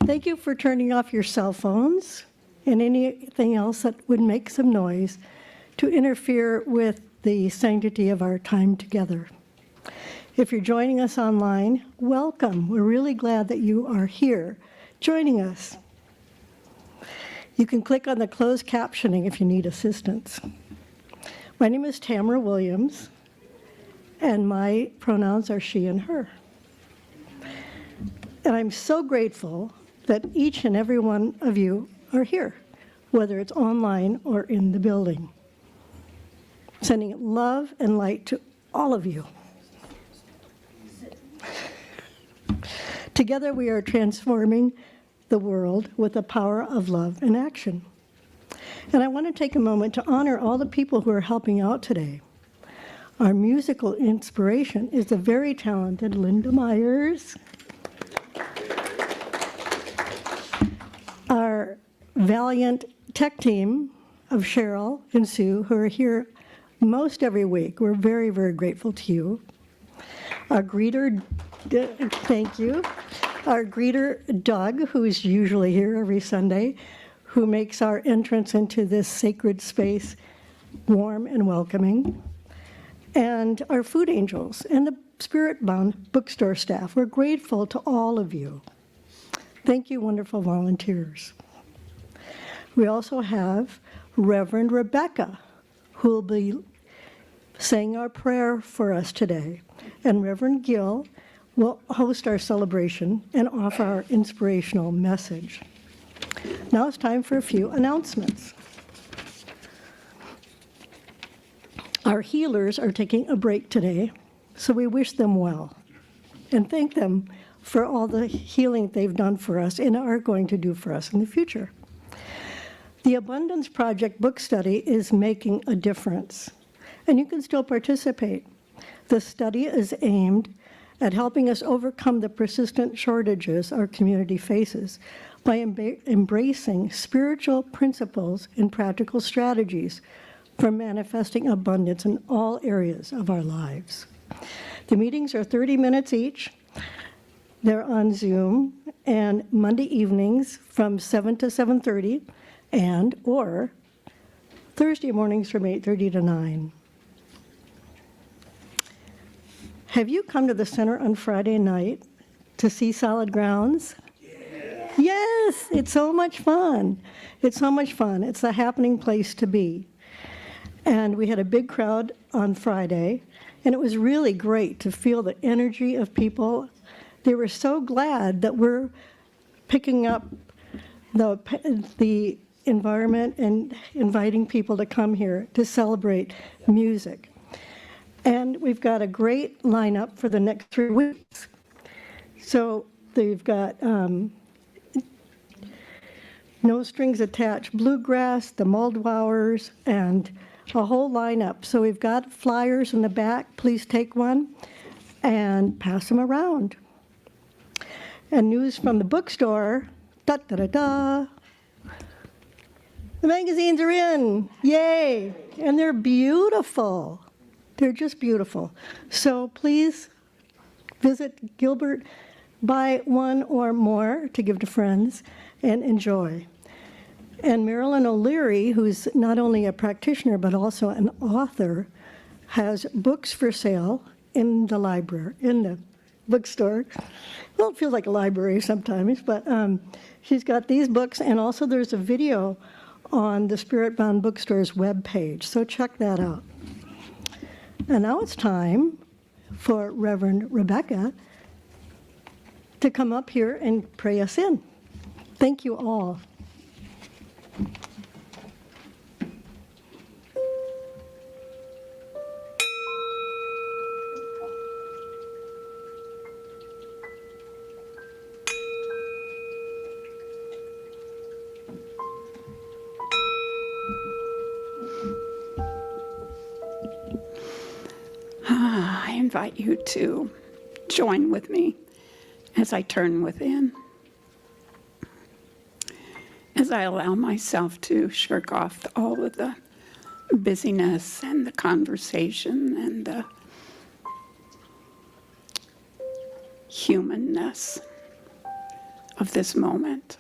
Thank you for turning off your cell phones and anything else that would make some noise to interfere with the sanctity of our time together. If you're joining us online, welcome. We're really glad that you are here joining us. You can click on the closed captioning if you need assistance. My name is Tamara Williams, and my pronouns are she and her. And I'm so grateful that each and every one of you are here, whether it's online or in the building. Sending love and light to all of you. Together we are transforming the world with the power of love and action. And I want to take a moment to honor all the people who are helping out today. Our musical inspiration is the very talented Linda Myers. Our valiant tech team of Cheryl and Sue, who are here most every week. We're very, very grateful to you. Our greeter, thank you. Our greeter, Doug, who is usually here every Sunday, who makes our entrance into this sacred space warm and welcoming. And our food angels and the Spirit Bound bookstore staff. We're grateful to all of you. Thank you, wonderful volunteers. We also have Reverend Rebecca, who will be saying our prayer for us today. And Reverend Gill will host our celebration and offer our inspirational message. Now it's time for a few announcements. Our healers are taking a break today, so we wish them well and thank them for all the healing they've done for us and are going to do for us in the future. The Abundance Project book study is making a difference, and you can still participate. The study is aimed at helping us overcome the persistent shortages our community faces by embracing spiritual principles and practical strategies for manifesting abundance in all areas of our lives. The meetings are 30 minutes each. They're on Zoom, and Monday evenings from 7 to 7:30, or Thursday mornings from 8:30 to 9. Have you come to the center on Friday night to see Solid Grounds? Yeah. Yes, it's so much fun. It's so much fun. It's a happening place to be. And we had a big crowd on Friday, and it was really great to feel the energy of people. They were so glad that we're picking up the environment and inviting people to come here to celebrate music. And we've got a great lineup for the next 3 weeks. So they've got No Strings Attached Bluegrass, the Muldwowers, and a whole lineup. So we've got flyers in the back. Please take one and pass them around. And news from the bookstore, da-da-da-da. The magazines are in, yay! And they're beautiful. They're just beautiful. So please visit Gilbert, buy one or more to give to friends, and enjoy. And Marilyn O'Leary, who's not only a practitioner but also an author, has books for sale in the library, in the bookstore. Well, it feels like a library sometimes, but she's got these books, and also there's a video on the Spirit Bound Bookstore's webpage, so check that out. And now it's time for Reverend Rebecca to come up here and pray us in. Thank you all. I invite you to join with me as I turn within, as I allow myself to shirk off all of the busyness and the conversation and the humanness of this moment.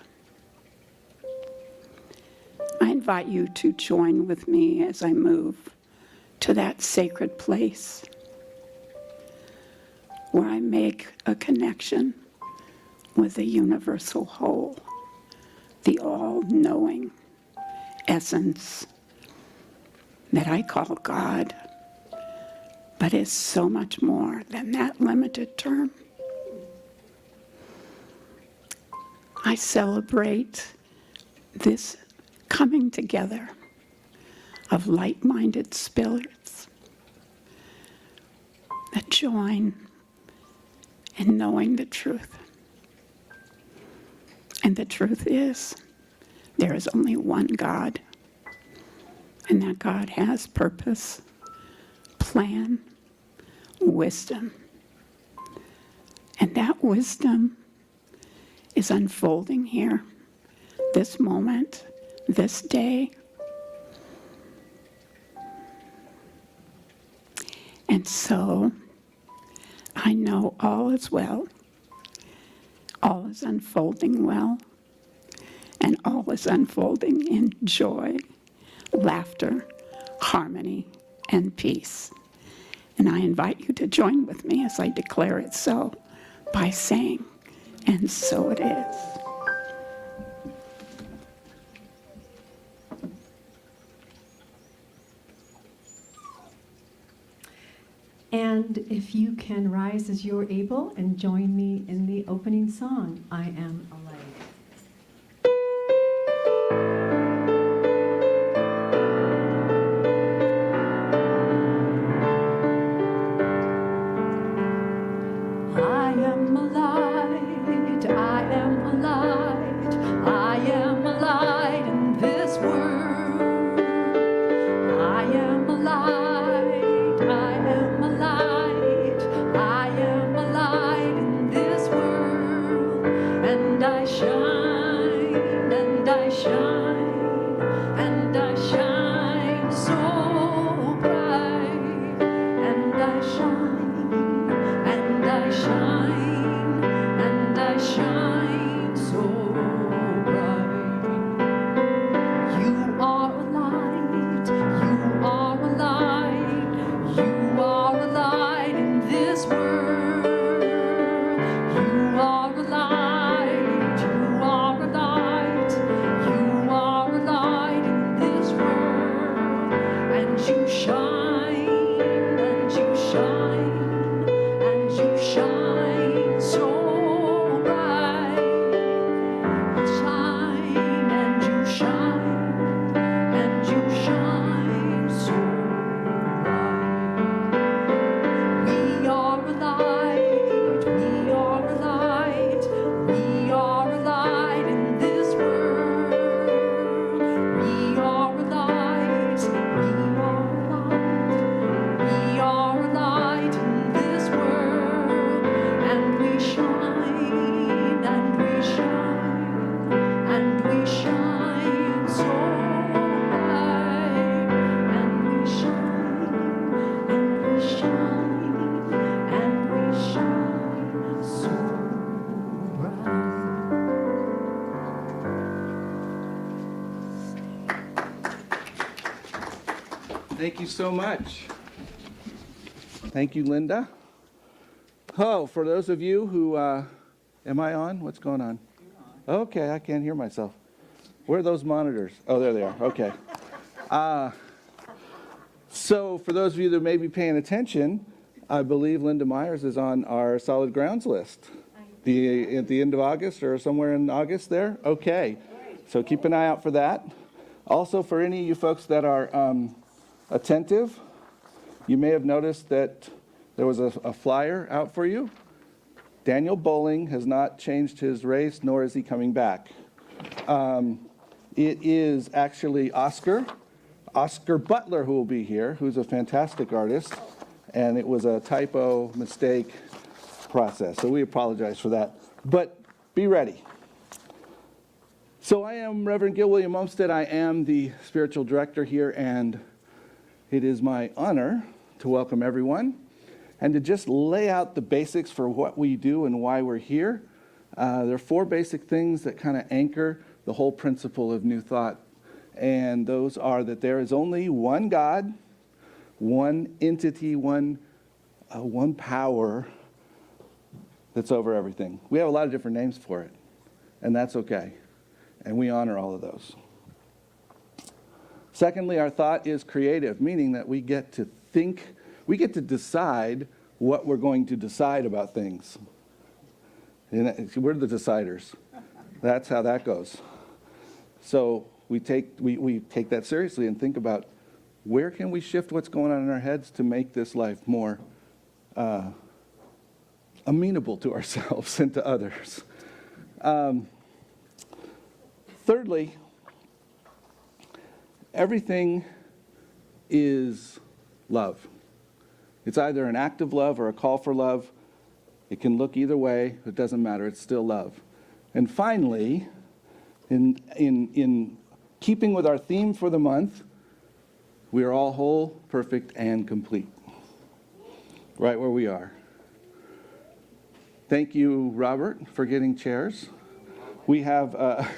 I invite you to join with me as I move to that sacred place where I make a connection with the universal whole, the all-knowing essence that I call God, but is so much more than that limited term. I celebrate this coming together of like-minded spirits that join in knowing the truth. And the truth is, there is only one God, and that God has purpose, plan, wisdom. And that wisdom is unfolding here, this moment, this day. And so, I know all is well, all is unfolding well, and all is unfolding in joy, laughter, harmony, and peace. And I invite you to join with me as I declare it so by saying, and so it is. And if you can rise as you're able and join me in the opening song, I Am a Light. I am a light, I am a light, I am a light in this world. I am a light, I am a light, I am a light in this world. And I shine, and I shine, and I shine so bright. And I shine, and I shine, and I shine so bright. You are a light, you are a light, you are a light in this world. You are a light, you are a light, you are a light in this world. And you shine, and you shine, and you shine so bright. Shine, and you shine, and you shine so bright. We are a light, we are a light, we are a light in this world. We are a light, we are a light, we are a light in this world. And we shine, and we shine, and we shine so bright. And we shine, and we shine, and we shine so bright. Thank you so much. Thank you, Linda. Oh, for those of you who, am I on? What's going on? Okay, I can't hear myself. Where are those monitors? Oh, there they are. Okay. So for those of you that may be paying attention, I believe Linda Myers is on our solid grounds list. At the end of August or somewhere in August there? Okay. So keep an eye out for that. Also, for any of you folks that are attentive, you may have noticed that there was a flyer out for you. Daniel Bowling has not changed his race, nor is he coming back. It is actually Oscar Butler who will be here, who's a fantastic artist, and it was a typo mistake process, so we apologize for that. But be ready. So I am Reverend Gil William Olmsted. I am the spiritual director here, and it is my honor to welcome everyone and to just lay out the basics for what we do and why we're here. There are 4 basic things that kind of anchor the whole principle of New Thought. And those are that there is only one God, one entity, one power that's over everything. We have a lot of different names for it, and that's okay. And we honor all of those. Secondly, our thought is creative, meaning that we get to think, we get to decide what we're going to decide about things. And we're the deciders. That's how that goes. So we take that seriously and think about where can we shift what's going on in our heads to make this life more amenable to ourselves and to others. Thirdly, everything is love. It's either an act of love or a call for love. It can look either way. It doesn't matter. It's still love. And finally, in keeping with our theme for the month, we are all whole, perfect, and complete. Right where we are. Thank you, Robert, for getting chairs. We have...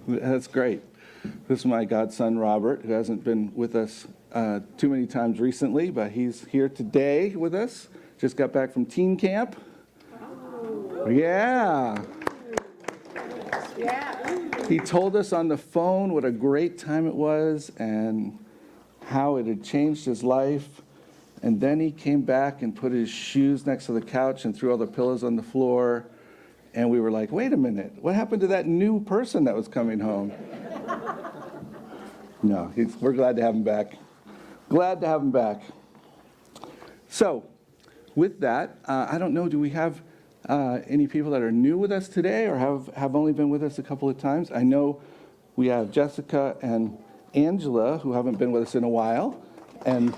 That's great. This is my godson, Robert, who hasn't been with us too many times recently, but he's here today with us. Just got back from teen camp. Oh. Yeah. He told us on the phone what a great time it was and how it had changed his life. And then he came back and put his shoes next to the couch and threw all the pillows on the floor. And we were like, wait a minute, what happened to that new person that was coming home? No, we're glad to have him back. Glad to have him back. So, with that, I don't know, do we have any people that are new with us today or have only been with us a couple of times? I know we have Jessica and Angela, who haven't been with us in a while. And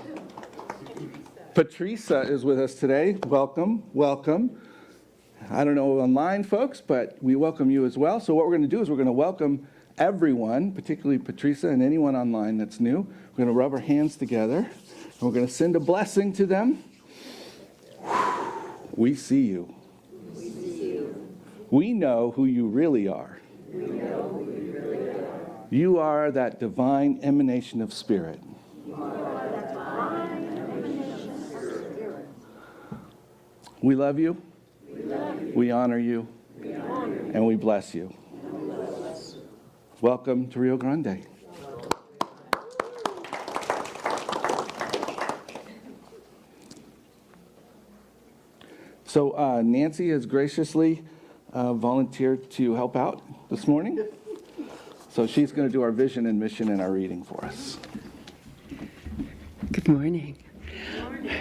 Patricia is with us today. Welcome, welcome. I don't know online folks, but we welcome you as well. So what we're going to do is we're going to welcome everyone, particularly Patricia and anyone online that's new. We're going to rub our hands together, and we're going to send a blessing to them. We see you. We see you. We know who you really are. We know who you really are. You are that divine emanation of spirit. You are that divine emanation of spirit. We love you. We honor you, and we bless you. Welcome to Rio Grande. So Nancy has graciously volunteered to help out this morning. So she's going to do our vision and mission and our reading for us. Good morning.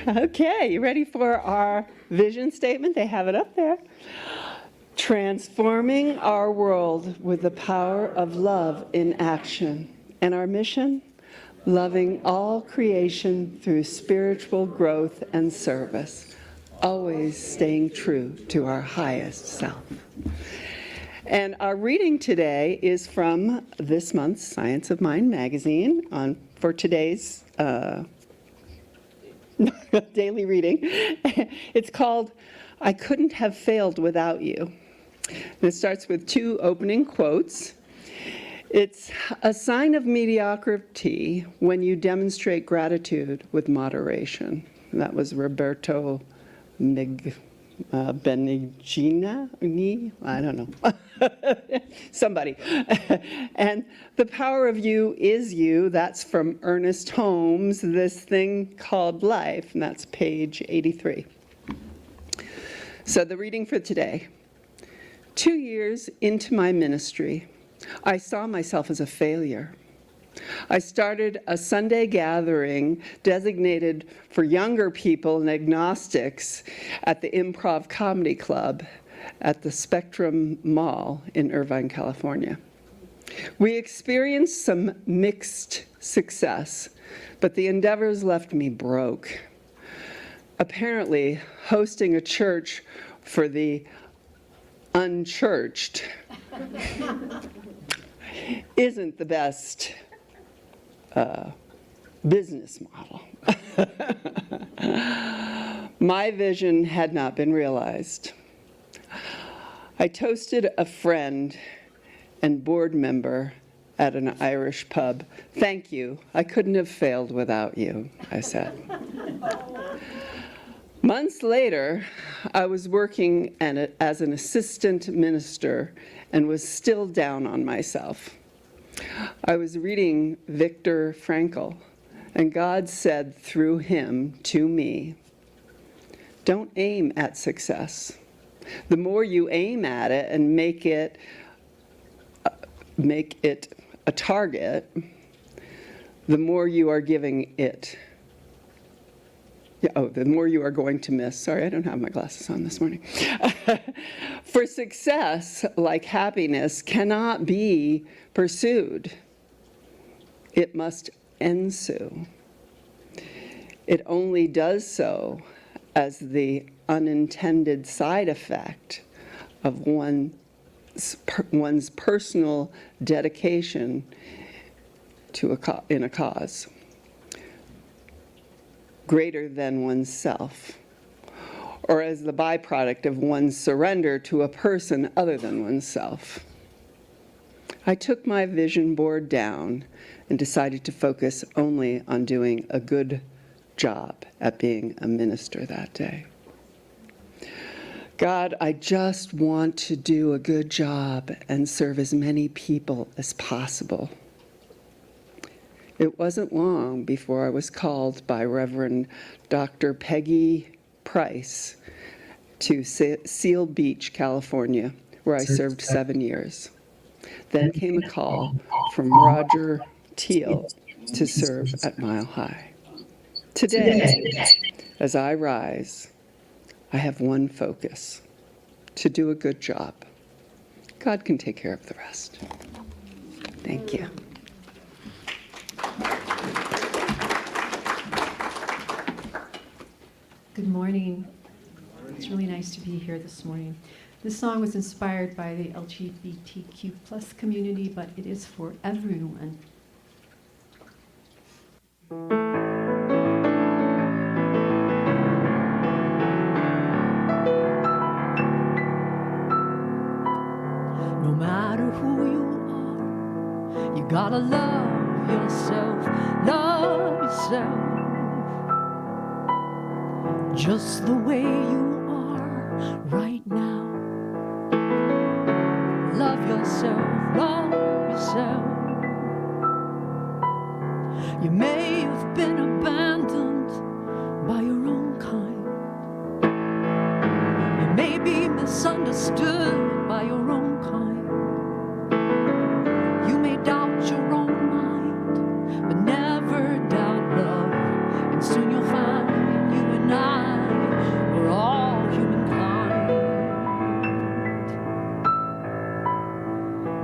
Okay, you ready for our vision statement? They have it up there. Transforming our world with the power of love in action. And our mission? Loving all creation through spiritual growth and service. Always staying true to our highest self. And our reading today is from this month's Science of Mind magazine for today's daily reading. It's called, I Couldn't Have Failed Without You. And it starts with 2 opening quotes. It's a sign of mediocrity when you demonstrate gratitude with moderation. And that was Roberto Benigni, I don't know, somebody. And the power of you is you, that's from Ernest Holmes, This Thing Called Life, and that's page 83. So the reading for today. 2 years into my ministry, I saw myself as a failure. I started a Sunday gathering designated for younger people and agnostics at the Improv Comedy Club at the Spectrum Mall in Irvine, California. We experienced some mixed success, but the endeavors left me broke. Apparently, hosting a church for the unchurched isn't the best business model. My vision had not been realized. I toasted a friend and board member at an Irish pub. "Thank you. I couldn't have failed without you," I said. Months later, I was working as an assistant minister and was still down on myself. I was reading Viktor Frankl, and God said through him to me, "Don't aim at success. The more you aim at it and make it a target, the more you are giving it. The more you are going to miss." Sorry, I don't have my glasses on this morning. For success, like happiness, cannot be pursued. It must ensue. It only does so as the unintended side effect of one's personal dedication to in a cause greater than oneself, or as the byproduct of one's surrender to a person other than oneself. I took my vision board down and decided to focus only on doing a good job at being a minister that day. God, I just want to do a good job and serve as many people as possible. It wasn't long before I was called by Reverend Dr. Peggy Price to Seal Beach, California, where I served 7 years. Then came a call from Roger Teal to serve at Mile High. Today, as I rise, I have one focus: to do a good job. God can take care of the rest. Thank you. Good morning. It's really nice to be here this morning. This song was inspired by the LGBTQ plus community, but it is for everyone. No matter who you are, you gotta love yourself, just the way you are right now. Love yourself, love yourself. You may have been abandoned by your own kind. You may be misunderstood by your own kind. You may doubt your own mind, but never doubt love. And soon you'll find you and I are all humankind.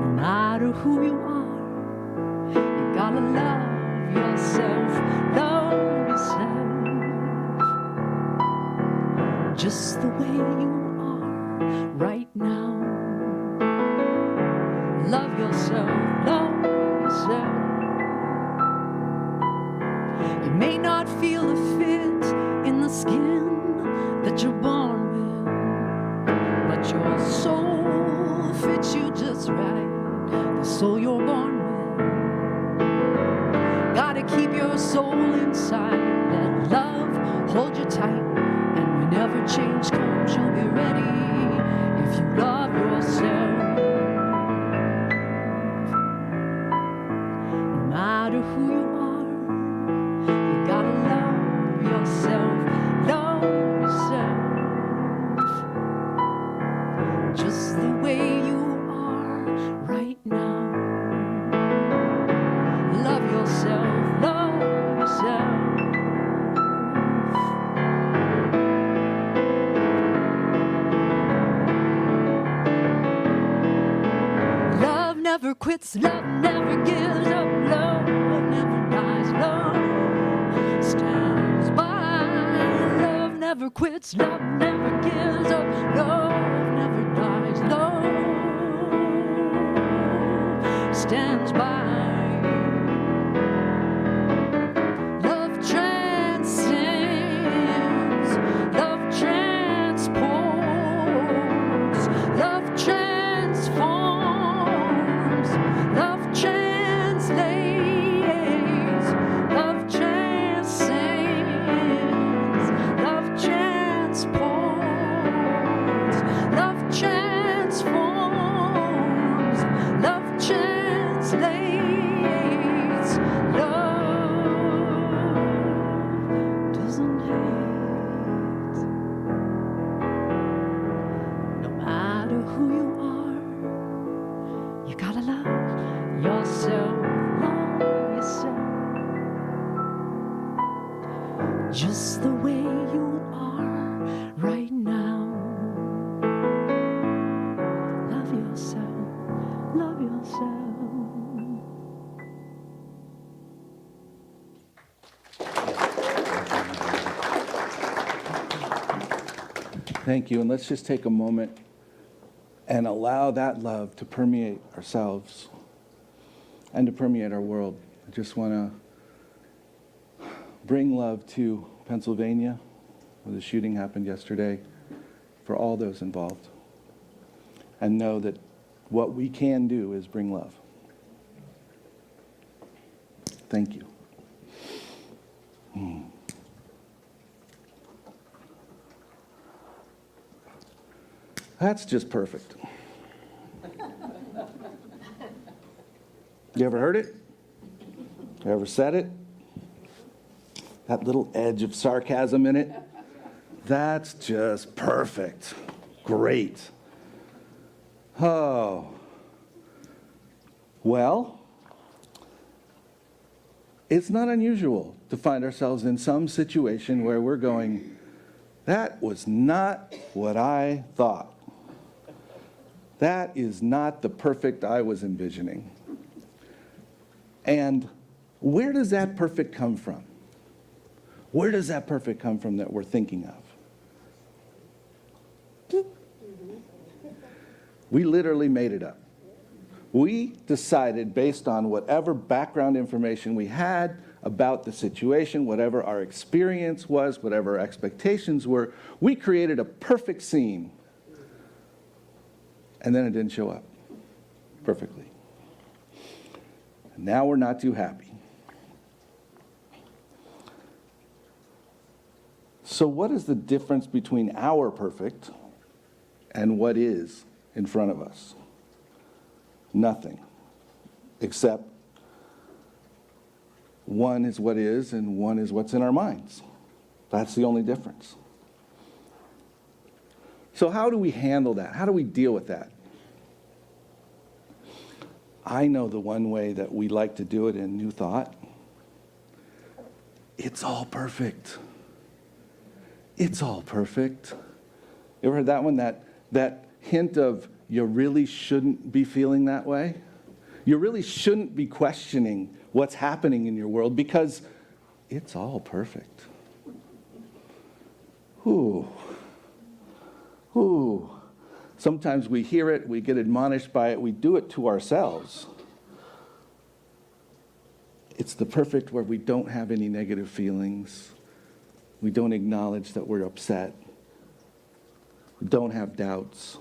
No matter who you are, you gotta love yourself, just the way you are right now. Love yourself, You may not feel a fit in the skin that you're born with, but your soul fits you just right, the soul you're born with. Gotta keep your soul inside, let love hold you tight, and whenever change comes, you'll be ready if you love yourself. No matter who you are, you gotta love yourself, just the way you are right now. Love yourself, Love never quits, love never gives up, love never dies, love stands by. Love never quits, love never gives up, love never dies, love stands by. Love transforms. Thank you. And let's just take a moment and allow that love to permeate ourselves and to permeate our world. I just want to bring love to Pennsylvania, where the shooting happened yesterday, for all those involved. And know that what we can do is bring love. Thank you. That's just perfect. You ever heard it? You ever said it? That little edge of sarcasm in it? That's just perfect. Great. Oh. Well, it's not unusual to find ourselves in some situation where we're going, that was not what I thought. That is not the perfect I was envisioning. And where does that perfect come from? Where does that perfect come from that we're thinking of? We literally made it up. We decided based on whatever background information we had about the situation, whatever our experience was, whatever our expectations were, we created a perfect scene. And then it didn't show up perfectly. And now we're not too happy. So what is the difference between our perfect and what is in front of us? Nothing, except one is what is and one is what's in our minds. That's the only difference. So how do we handle that? How do we deal with that? I know the one way that we like to do it in New Thought. It's all perfect. It's all perfect. You ever heard that one? That hint of you really shouldn't be feeling that way? You really shouldn't be questioning what's happening in your world because it's all perfect. Ooh. Ooh. Sometimes we hear it, we get admonished by it, we do it to ourselves. It's the perfect where we don't have any negative feelings. We don't acknowledge that we're upset. We don't have doubts.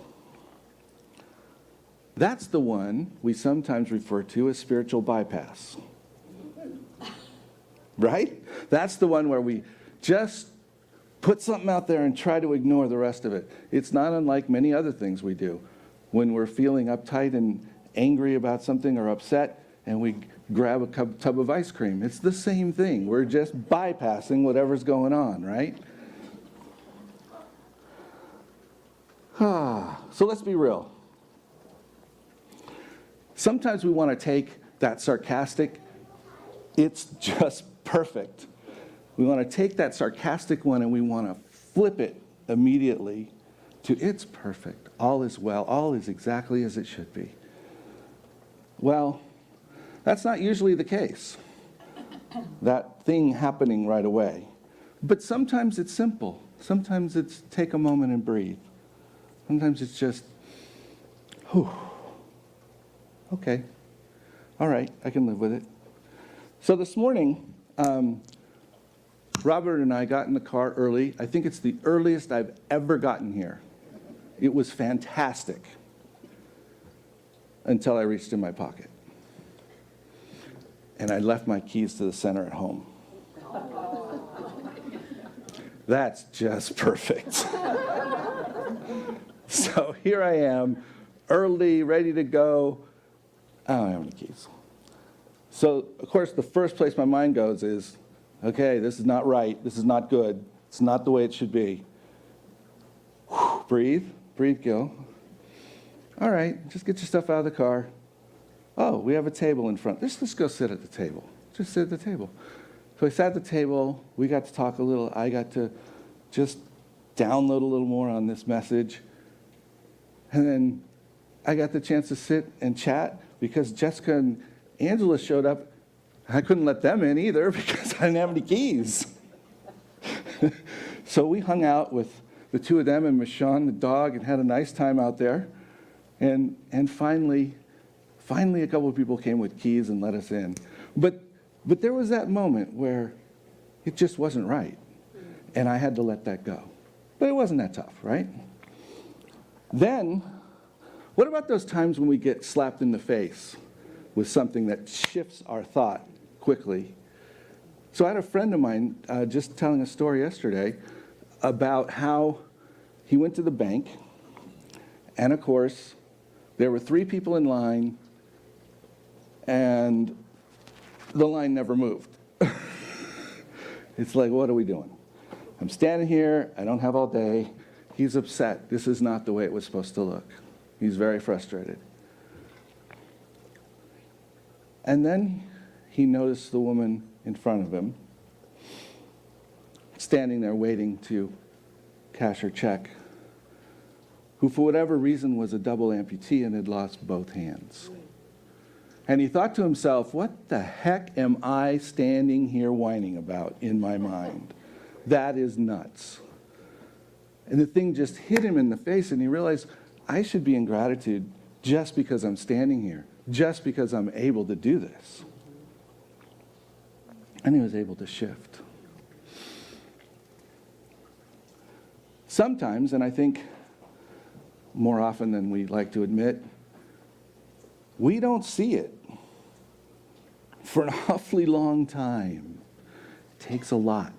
That's the one we sometimes refer to as spiritual bypass. Right? That's the one where we just put something out there and try to ignore the rest of it. It's not unlike many other things we do. When we're feeling uptight and angry about something or upset, and we grab a tub of ice cream. It's the same thing. We're just bypassing whatever's going on, right? So let's be real. Sometimes we want to take that sarcastic, it's just perfect. We want to take that sarcastic one and we want to flip it immediately to it's perfect. All is well. All is exactly as it should be. Well, that's not usually the case. That thing happening right away. But sometimes it's simple. Sometimes it's take a moment and breathe. Sometimes it's just, whew. Okay. All right, I can live with it. So this morning, Robert and I got in the car early. I think it's the earliest I've ever gotten here. It was fantastic until I reached in my pocket. And I left my keys to the center at home. That's just perfect. So here I am, early, ready to go. I don't have any keys. So, of course, the first place my mind goes is, okay, this is not right. This is not good. It's not the way it should be. Whew, breathe, go. All right, just get your stuff out of the car. Oh, we have a table in front. Let's go sit at the table. Just sit at the table. So I sat at the table. We got to talk a little. I got to just download a little more on this message. And then I got the chance to sit and chat because Jessica and Angela showed up. I couldn't let them in either because I didn't have any keys. So we hung out with the two of them and Michonne, the dog, and had a nice time out there. And finally, a couple of people came with keys and let us in. But there was that moment where it just wasn't right. And I had to let that go. But it wasn't that tough, right? Then, what about those times when we get slapped in the face with something that shifts our thought quickly? So I had a friend of mine just telling a story yesterday about how he went to the bank, and of course, there were 3 people in line, and the line never moved. It's like, what are we doing? I'm standing here, I don't have all day. He's upset. This is not the way it was supposed to look. He's very frustrated. And then he noticed the woman in front of him, standing there waiting to cash her check, who for whatever reason was a double amputee and had lost both hands. And he thought to himself, what the heck am I standing here whining about in my mind? That is nuts. And the thing just hit him in the face, and he realized, I should be in gratitude just because I'm standing here, just because I'm able to do this. And he was able to shift. Sometimes, and I think more often than we like to admit, we don't see it for an awfully long time. It takes a lot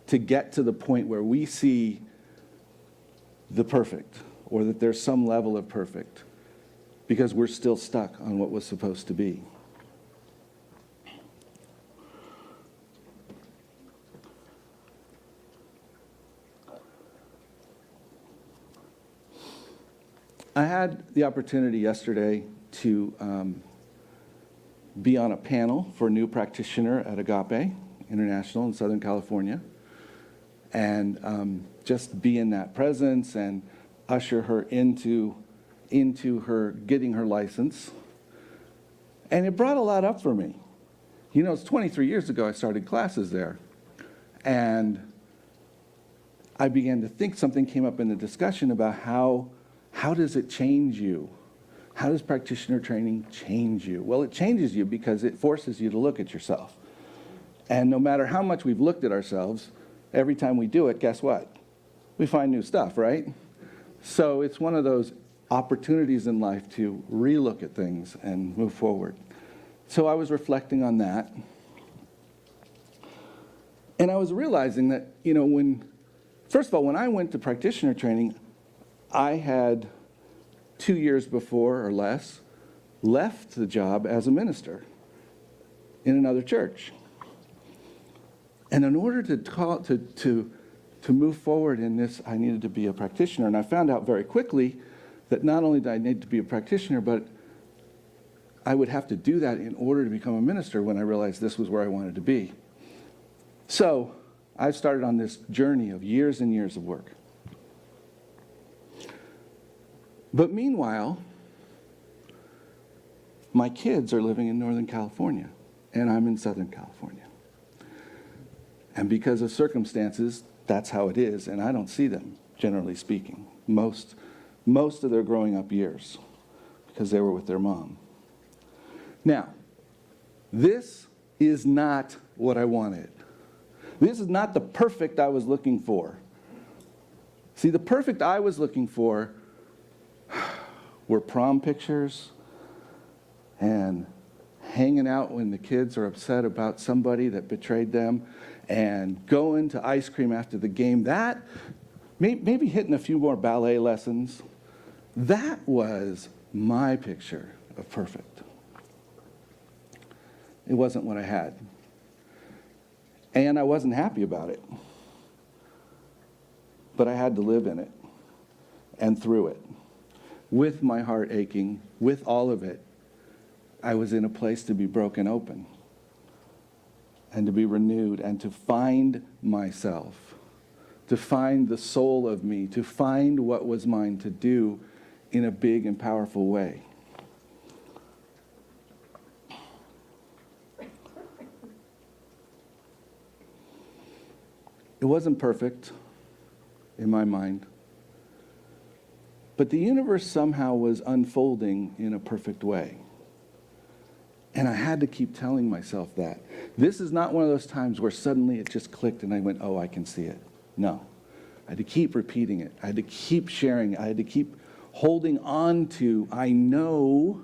to get to the point where we see the perfect, or that there's some level of perfect, because we're still stuck on what was supposed to be. I had the opportunity yesterday to be on a panel for a new practitioner at Agape International in Southern California, and just be in that presence and usher her into her getting her license. And it brought a lot up for me. You know, it's 23 years ago I started classes there, and I began to think, something came up in the discussion about how does it change you? How does practitioner training change you? Well, it changes you because it forces you to look at yourself. And no matter how much we've looked at ourselves, every time we do it, guess what? We find new stuff, right? So it's one of those opportunities in life to relook at things and move forward. So I was reflecting on that. And I was realizing that, you know, first of all, when I went to practitioner training, I had 2 years before or less left the job as a minister in another church. And in order to move forward in this, I needed to be a practitioner. And I found out very quickly that not only did I need to be a practitioner, but I would have to do that in order to become a minister when I realized this was where I wanted to be. So I've started on this journey of years and years of work. But meanwhile, my kids are living in Northern California, and I'm in Southern California. And because of circumstances, that's how it is, and I don't see them, generally speaking, most of their growing up years, because they were with their mom. Now, this is not what I wanted. This is not the perfect I was looking for. See, the perfect I was looking for were prom pictures and hanging out when the kids are upset about somebody that betrayed them, and going to ice cream after the game. That, maybe hitting a few more ballet lessons. That was my picture of perfect. It wasn't what I had. And I wasn't happy about it. But I had to live in it and through it. With my heart aching, with all of it, I was in a place to be broken open and to be renewed and to find myself, to find the soul of me, to find what was mine to do in a big and powerful way. It wasn't perfect. in my mind. But the universe somehow was unfolding in a perfect way. And I had to keep telling myself that. This is not one of those times where suddenly it just clicked and I went, oh, I can see it. No. I had to keep repeating it. I had to keep sharing it. I had to keep holding on to, I know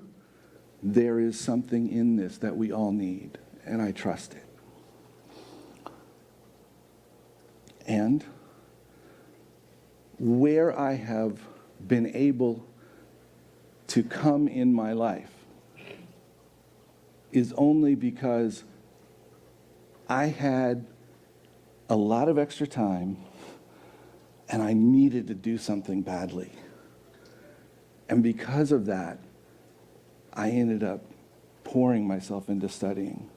there is something in this that we all need, and I trust it. And where I have been able to come in my life is only because I had a lot of extra time and I needed to do something badly. And because of that, I ended up pouring myself into studying,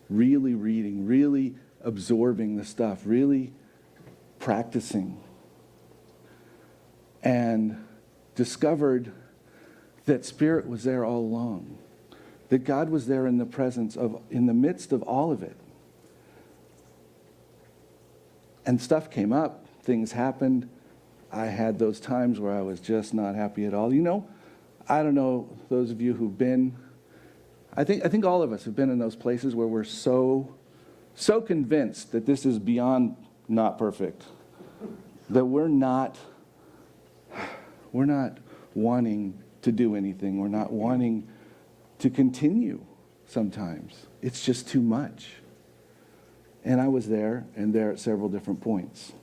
really reading, really absorbing the stuff, really practicing, and discovered that Spirit was there all along, that God was there in the midst of all of it. And stuff came up, things happened. I had those times where I was just not happy at all. You know, I don't know, those of you who've been, I think all of us have been in those places where we're so convinced that this is beyond not perfect, that we're not wanting to do anything. We're not wanting to continue sometimes. It's just too much. And I was there and there at several different points.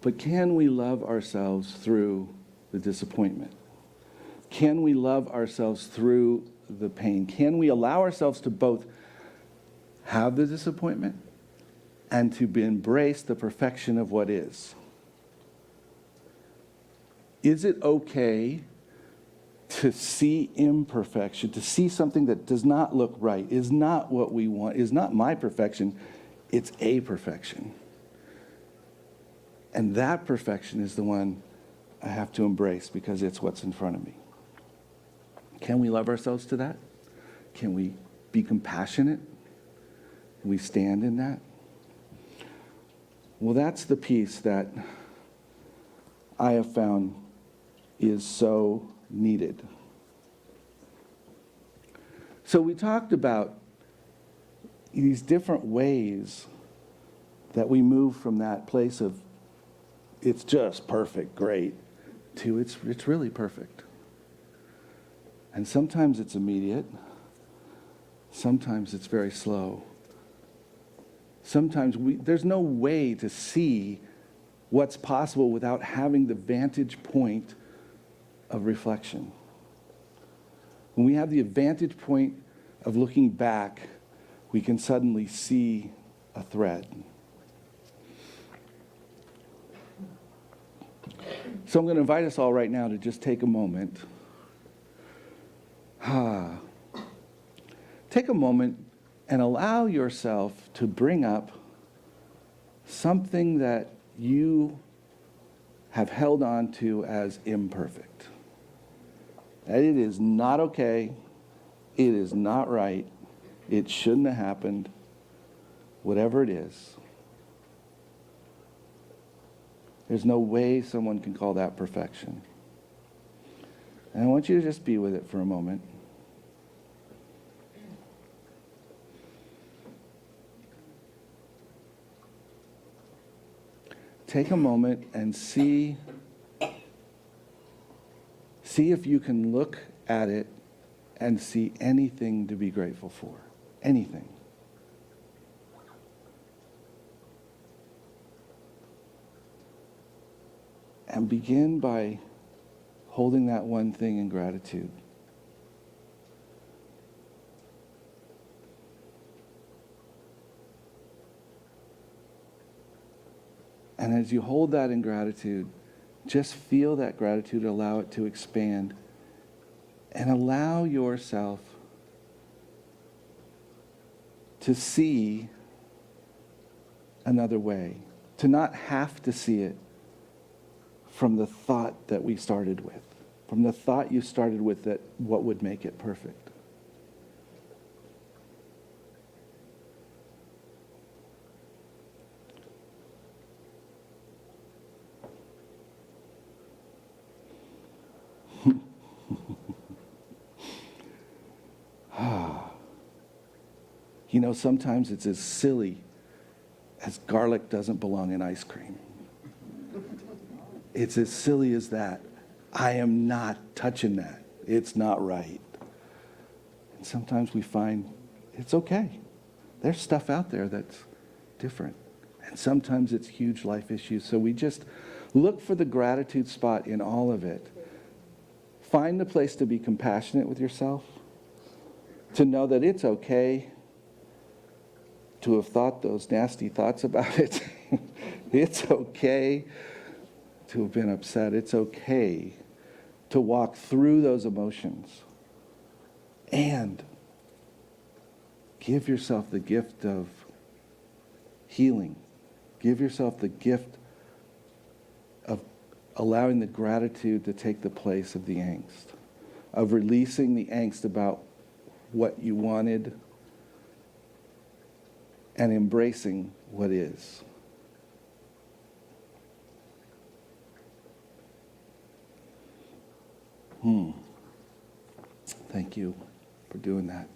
But can we love ourselves through the disappointment? Can we love ourselves through the pain? Can we allow ourselves to both have the disappointment and to embrace the perfection of what is? Is it okay to see imperfection, to see something that does not look right, is not what we want, is not my perfection, it's a perfection? And that perfection is the one I have to embrace because it's what's in front of me. Can we love ourselves to that? Can we be compassionate? Can we stand in that? Well, that's the piece that I have found is so needed. So we talked about these different ways that we move from that place of it's just perfect, great, to it's really perfect. And sometimes it's immediate. Sometimes it's very slow. Sometimes there's no way to see what's possible without having the vantage point of reflection. When we have the vantage point of looking back, we can suddenly see a thread. So I'm going to invite us all right now to just take a moment. Take a moment and allow yourself to bring up something that you have held on to as imperfect. That it is not okay, it is not right, it shouldn't have happened, whatever it is. There's no way someone can call that perfection. And I want you to just be with it for a moment. Take a moment and see if you can look at it and see anything to be grateful for. Anything. And begin by holding that one thing in gratitude. And as you hold that in gratitude, just feel that gratitude, allow it to expand, and allow yourself to see another way, to not have to see it from the thought that we started with, from the thought you started with that what would make it perfect. You know, sometimes it's as silly as garlic doesn't belong in ice cream. It's as silly as that. I am not touching that. It's not right. And sometimes we find it's okay. There's stuff out there that's different. And sometimes it's huge life issues. So we just look for the gratitude spot in all of it. Find the place to be compassionate with yourself, to know that it's okay to have thought those nasty thoughts about it. It's okay to have been upset. It's okay to walk through those emotions. And give yourself the gift of healing. Give yourself the gift of allowing the gratitude to take the place of the angst, of releasing the angst about what you wanted and embracing what is. Thank you for doing that.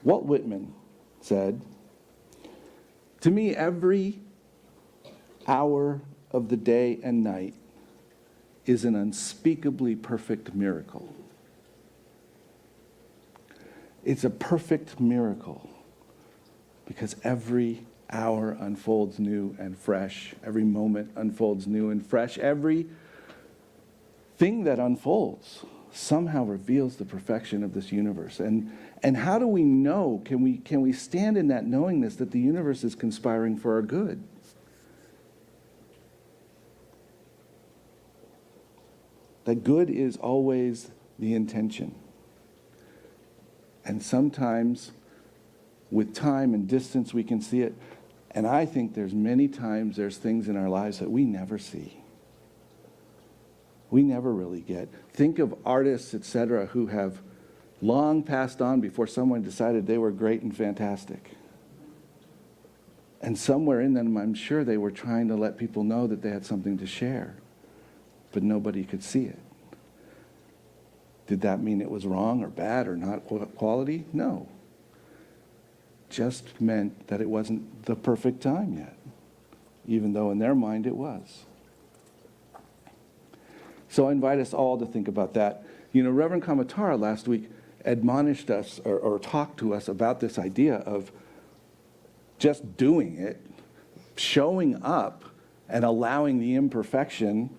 Walt Whitman said, "To me, every hour of the day and night is an unspeakably perfect miracle." It's a perfect miracle because every hour unfolds new and fresh. Every moment unfolds new and fresh. Every thing that unfolds somehow reveals the perfection of this universe. And how do we know? Can we stand in that knowingness that the universe is conspiring for our good? That good is always the intention. And sometimes, with time and distance, we can see it. And I think there's many times there's things in our lives that we never see. We never really get. Think of artists, etc., who have long passed on before someone decided they were great and fantastic. And somewhere in them, I'm sure they were trying to let people know that they had something to share, but nobody could see it. Did that mean it was wrong or bad or not quality? No. Just meant that it wasn't the perfect time yet, even though in their mind it was. So I invite us all to think about that. You know, Reverend Kamatara last week admonished us or talked to us about this idea of just doing it, showing up, and allowing the imperfection,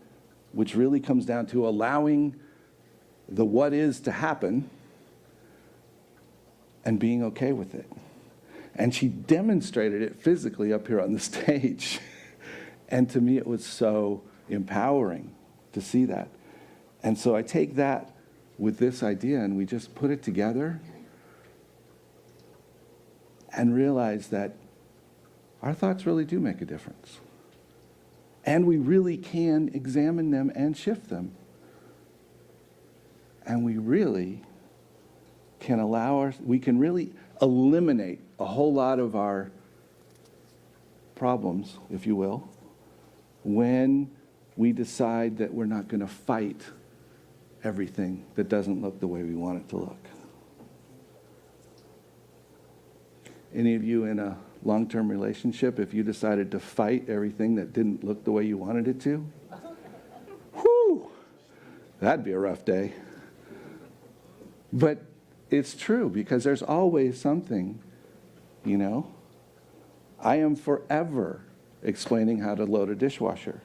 which really comes down to allowing the what is to happen and being okay with it. And she demonstrated it physically up here on the stage. And to me, it was so empowering to see that. And so I take that with this idea and we just put it together and realize that our thoughts really do make a difference. And we really can examine them and shift them. And we really can we can really eliminate a whole lot of our problems, if you will, when we decide that we're not going to fight everything that doesn't look the way we want it to look. Any of you in a long-term relationship, if you decided to fight everything that didn't look the way you wanted it to, whew, that'd be a rough day. But it's true, because there's always something, you know. I am forever explaining how to load a dishwasher.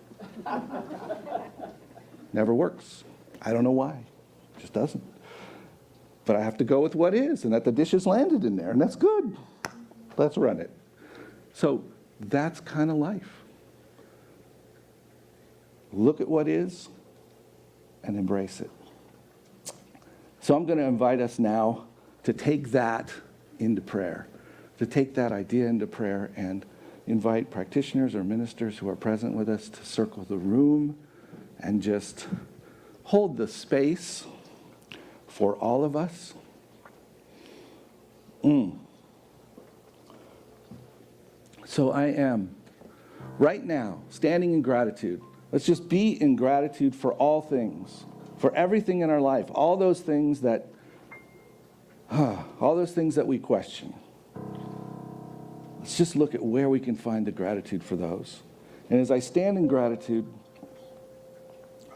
Never works. I don't know why. It just doesn't. But I have to go with what is, and that the dishes landed in there, and that's good. Let's run it. So that's kind of life. Look at what is and embrace it. So I'm going to invite us now to take that into prayer, to take that idea into prayer and invite practitioners or ministers who are present with us to circle the room and just hold the space for all of us. So I am, right now, standing in gratitude. Let's just be in gratitude for all things, for everything in our life, all those things that All those things that we question. Let's just look at where we can find the gratitude for those. And as I stand in gratitude,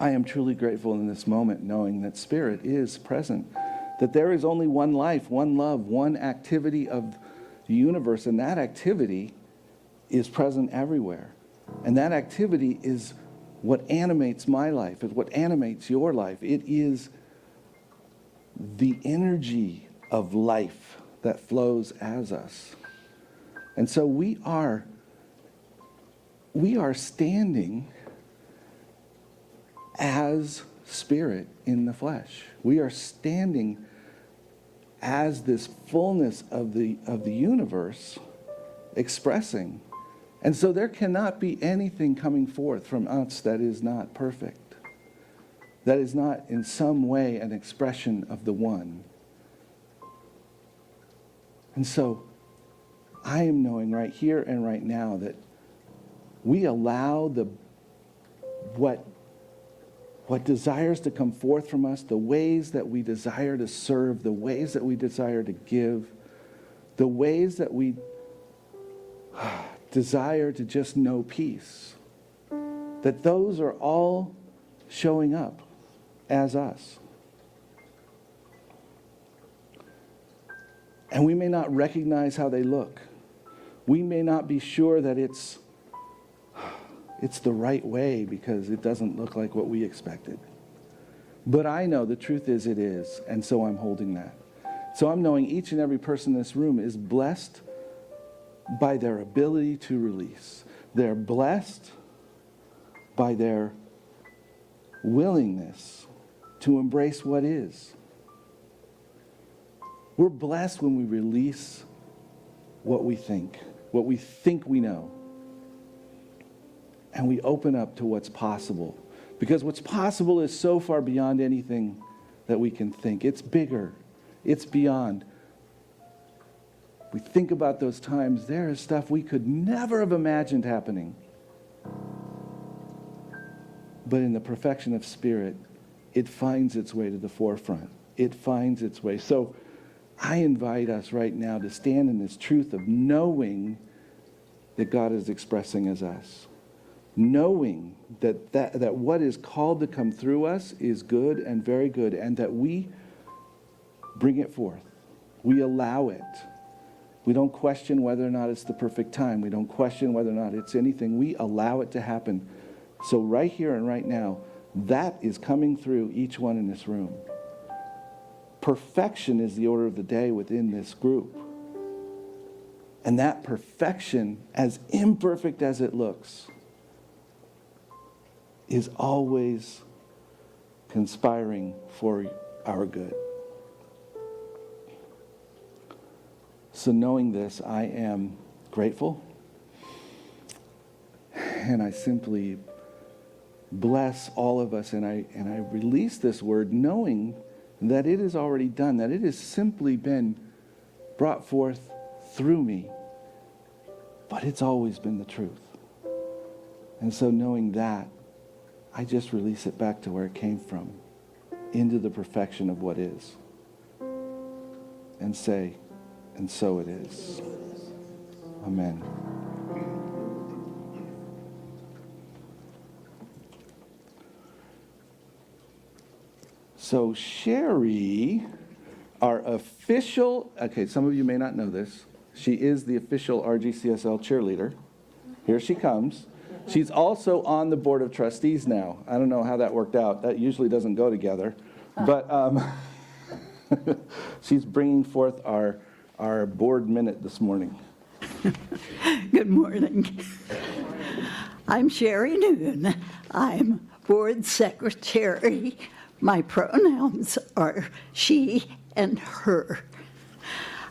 I am truly grateful in this moment, knowing that Spirit is present, that there is only one life, one love, one activity of the universe, and that activity is present everywhere. And that activity is what animates my life, is what animates your life. It is the energy of life that flows as us. And so we are standing as Spirit in the flesh. We are standing as this fullness of the universe expressing. And so there cannot be anything coming forth from us that is not perfect, that is not in some way an expression of the one. And so I am knowing right here and right now that we allow what desires to come forth from us, the ways that we desire to serve, the ways that we desire to give, the ways that we desire to just know peace, that those are all showing up as us. And we may not recognize how they look. We may not be sure that it's the right way because it doesn't look like what we expected. But I know the truth is it is, and so I'm holding that. So I'm knowing each and every person in this room is blessed by their ability to release. They're blessed by their willingness to embrace what is. We're blessed when we release what we think we know. And we open up to what's possible. Because what's possible is so far beyond anything that we can think. It's bigger. It's beyond. We think about those times, there is stuff we could never have imagined happening. But in the perfection of Spirit, it finds its way to the forefront. It finds its way. So I invite us right now to stand in this truth of knowing that God is expressing as us. Knowing that what is called to come through us is good and very good, and that we bring it forth. We allow it. We don't question whether or not it's the perfect time. We don't question whether or not it's anything. We allow it to happen. So right here and right now, that is coming through each one in this room. Perfection is the order of the day within this group. And that perfection, as imperfect as it looks, is always conspiring for our good. So knowing this, I am grateful. And I simply bless all of us, and I release this word knowing that it is already done, that it has simply been brought forth through me. But it's always been the truth. And so knowing that, I just release it back to where it came from, into the perfection of what is. And say, and so it is. Amen. So Sherry, our official, okay, some of you may not know this. She is the official RGCSL cheerleader. Here she comes. She's also on the board of trustees now. I don't know how that worked out. That usually doesn't go together. But she's bringing forth our board minute this morning. Good morning. I'm Sherry Noon. I'm board secretary. My pronouns are she and her.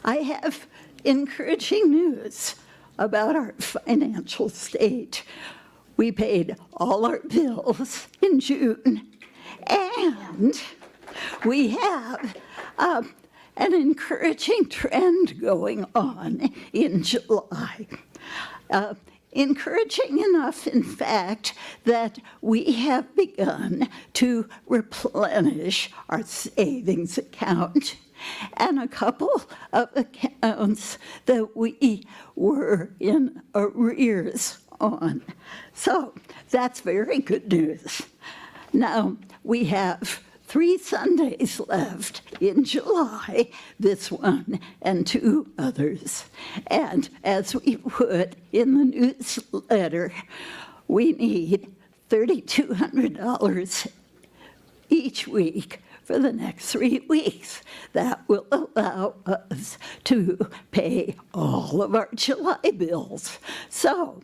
I have encouraging news about our financial state. We paid all our bills in June, and we have an encouraging trend going on in July. encouraging enough, in fact, that we have begun to replenish our savings account and a couple of accounts that we were in arrears on. So that's very good news. Now, we have 3 Sundays left in July, this one and 2 others. And as we put in the newsletter, we need $3,200 each week for the next 3 weeks. That will allow us to pay all of our July bills. So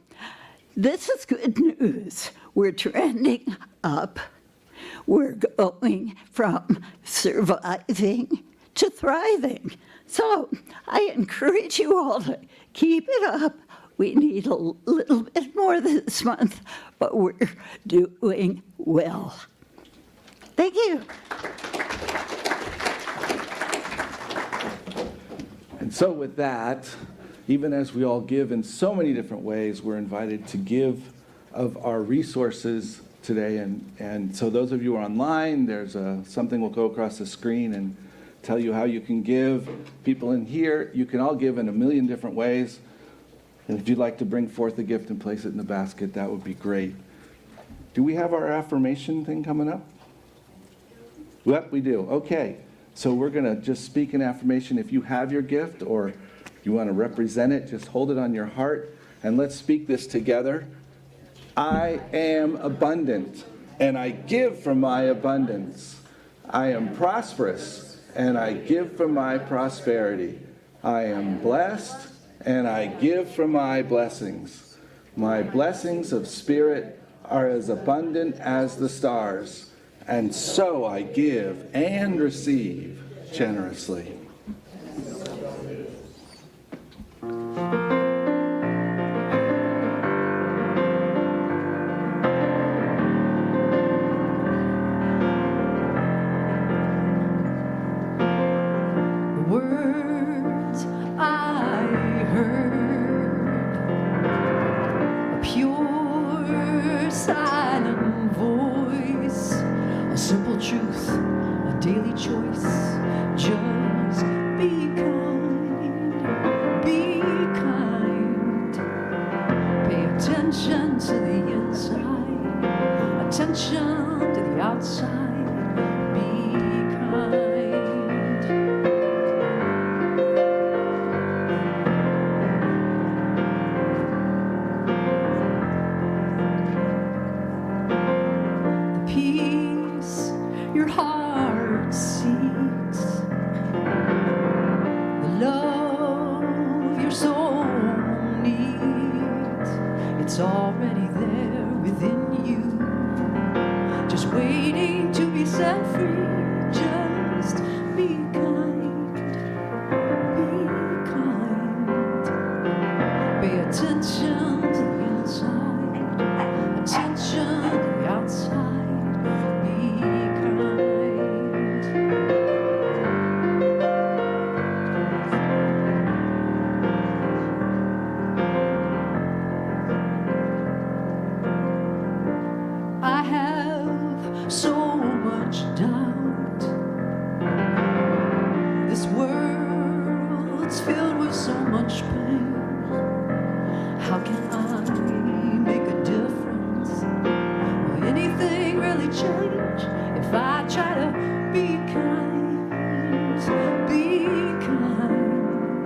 this is good news. We're trending up. We're going from surviving to thriving. So I encourage you all to keep it up. We need a little bit more this month, but we're doing well. Thank you. And so with that, even as we all give in so many different ways, we're invited to give of our resources today. And so those of you who are online, there's something will go across the screen and tell you how you can give. People in here, you can all give in a million different ways. And if you'd like to bring forth a gift and place it in the basket, that would be great. Do we have our affirmation thing coming up? Yep, we do. Okay. So we're going to just speak an affirmation. If you have your gift or you want to represent it, just hold it on your heart and let's speak this together. I am abundant and I give from my abundance. I am prosperous and I give from my prosperity. I am blessed and I give from my blessings. My blessings of spirit are as abundant as the stars. And so I give and receive generously. Words I heard, a pure silent voice, a simple truth, a daily choice. Just be kind, be kind. Pay attention to the inside, attention to the outside. Be kind. Peace your heart seeks, the love your soul needs, it's already there within you, just waiting to be set free. Just be kind, be kind. Pay attention to the inside, attention to the outside. I have so much doubt. This world's filled with so much pain. How can I make a difference? Will anything really change if I try to be kind? Be kind.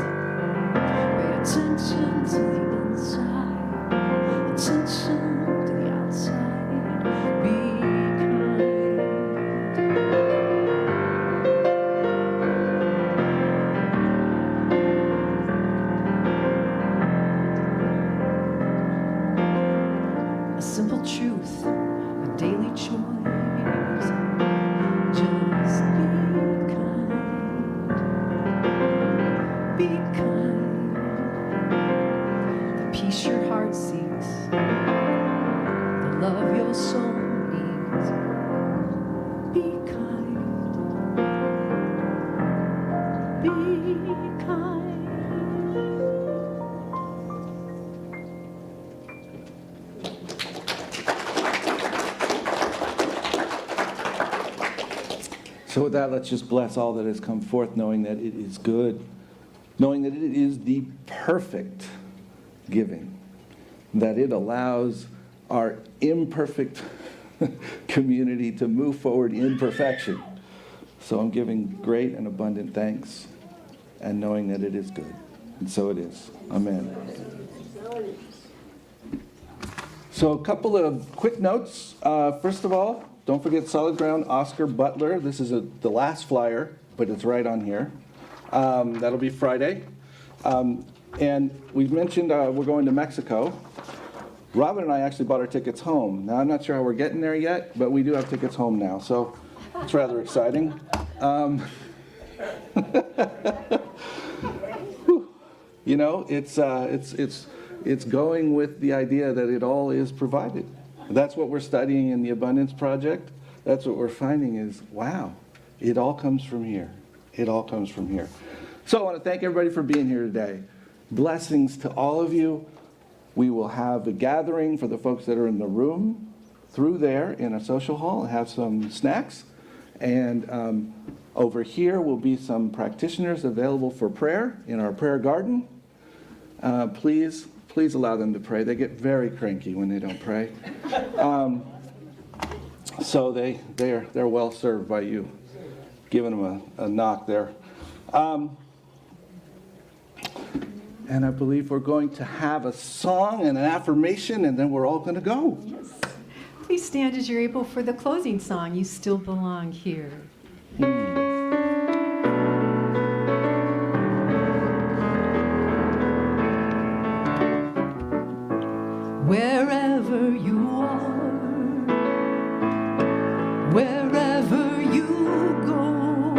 Pay attention to the inside, attention to the outside. Be kind. A simple truth, a daily choice. Just be kind. Be kind. The peace your heart seeks, the love your soul needs. Be kind. Be kind. So with that, let's just bless all that has come forth, knowing that it is good, knowing that it is the perfect giving, that it allows our imperfect community to move forward in perfection. So I'm giving great and abundant thanks and knowing that it is good. And so it is. Amen. So a couple of quick notes. First of all, don't forget Solid Ground Oscar Butler. This is the last flyer, but it's right on here. That'll be Friday. And we've mentioned we're going to Mexico. Robin and I actually bought our tickets home. Now, I'm not sure how we're getting there yet, but we do have tickets home now, so it's rather exciting. You know, it's going with the idea that it all is provided. That's what we're studying in the Abundance Project. That's what we're finding is, wow, it all comes from here. It all comes from here. So I want to thank everybody for being here today. Blessings to all of you. We will have a gathering for the folks that are in the room through there in a social hall, have some snacks. And over here will be some practitioners available for prayer in our prayer garden. Please allow them to pray. They get very cranky when they don't pray. So they're well served by you, giving them a knock there. And I believe we're going to have a song and an affirmation, and then we're all going to go. Please stand as you're able for the closing song, You Still Belong Here. Wherever you are, wherever you go,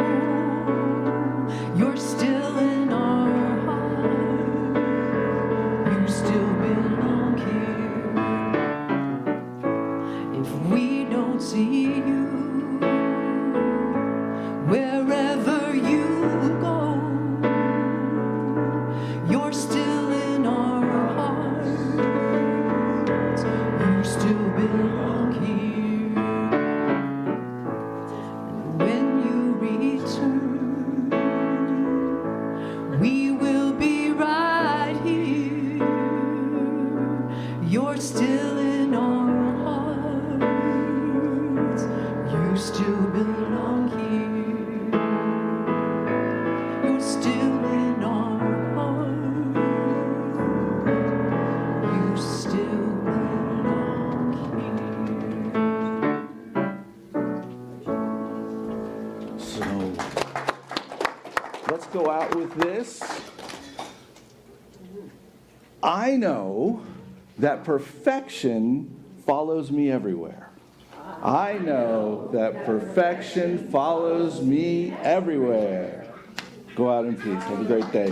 you're still in our heart. You still belong here. If we don't see you, wherever you go, you're still in our heart. You still belong here. And when you return, we will be right here. You're still in our hearts. You still belong here. You're still in our hearts. You still belong here. So let's go out with this. I know that perfection follows me everywhere. I know that perfection follows me everywhere. Go out in peace. Have a great day.